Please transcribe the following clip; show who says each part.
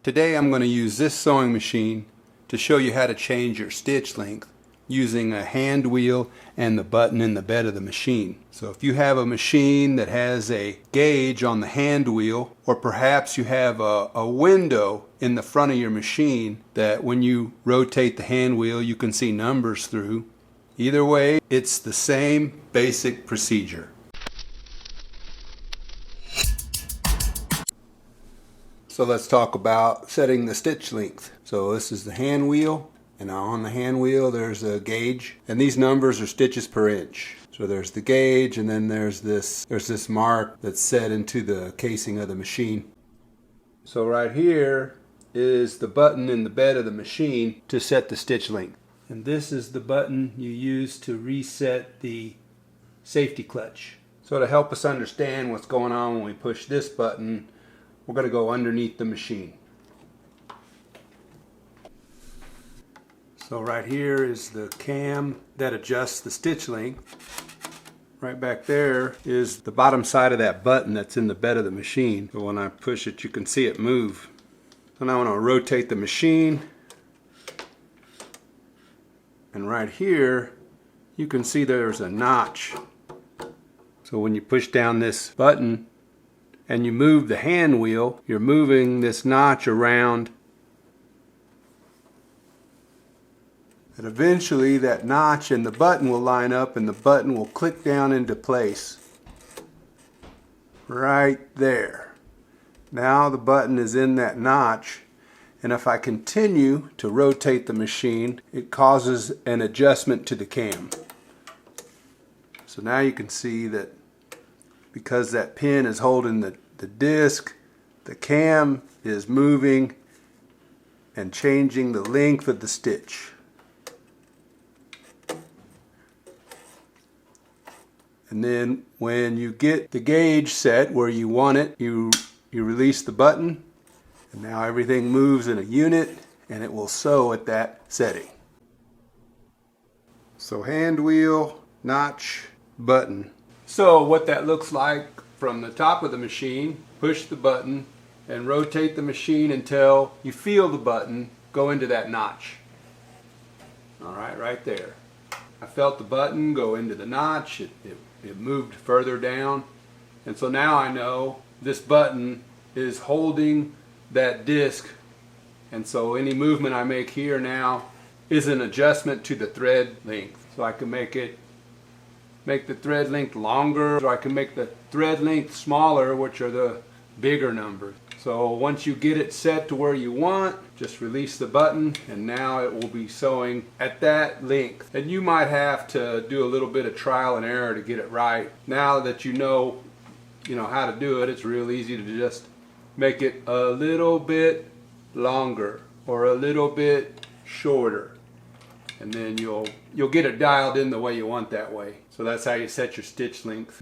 Speaker 1: Today I'm going to use this sewing machine to show you how to change your stitch length using a hand wheel and the button in the bed of the machine. So if you have a machine that has a gauge on the hand wheel, or perhaps you have a window in the front of your machine that when you rotate the hand wheel you can see numbers through, either way it's the same basic procedure. So let's talk about setting the stitch length. So this is the hand wheel, and on the hand wheel there's a gauge, and these numbers are stitches per inch. So there's the gauge, and then there's this mark that's set into the casing of the machine. So right here is the button in the bed of the machine to set the stitch length. And this is the button you use to reset the safety clutch. So to help us understand what's going on when we push this button, we're going to go underneath the machine. So right here is the cam that adjusts the stitch length. Right back there is the bottom side of that button that's in the bed of the machine. So when I push it, you can see it move. So now I'm going to rotate the machine. And right here, you can see there's a notch. So when you push down this button, and you move the hand wheel, you're moving this notch around, and eventually that notch and the button will line up and the button will click down into place right there. Now the button is in that notch, and if I continue to rotate the machine, it causes an adjustment to the cam. So now you can see that because that pin is holding the disc, the cam is moving and changing the length of the stitch. And then when you get the gauge set where you want it, you release the button, and now everything moves in a unit and it will sew at that setting. So hand wheel, notch, button. So what that looks like from the top of the machine, push the button and rotate the machine until you feel the button go into that notch. Alright, right there. I felt the button go into the notch, it moved further down, and so now I know this button is holding that disc, and so any movement I make here now is an adjustment to the thread length. So I can make the thread length longer, or I can make the thread length smaller, which are the bigger numbers. So once you get it set to where you want, just release the button and now it will be sewing at that length. And you might have to do a little bit of trial and error to get it right. Now that you know how to do it, it's real easy to just make it a little bit longer or a little bit shorter. And then you'll get it dialed in the way you want that way. So that's how you set your stitch length.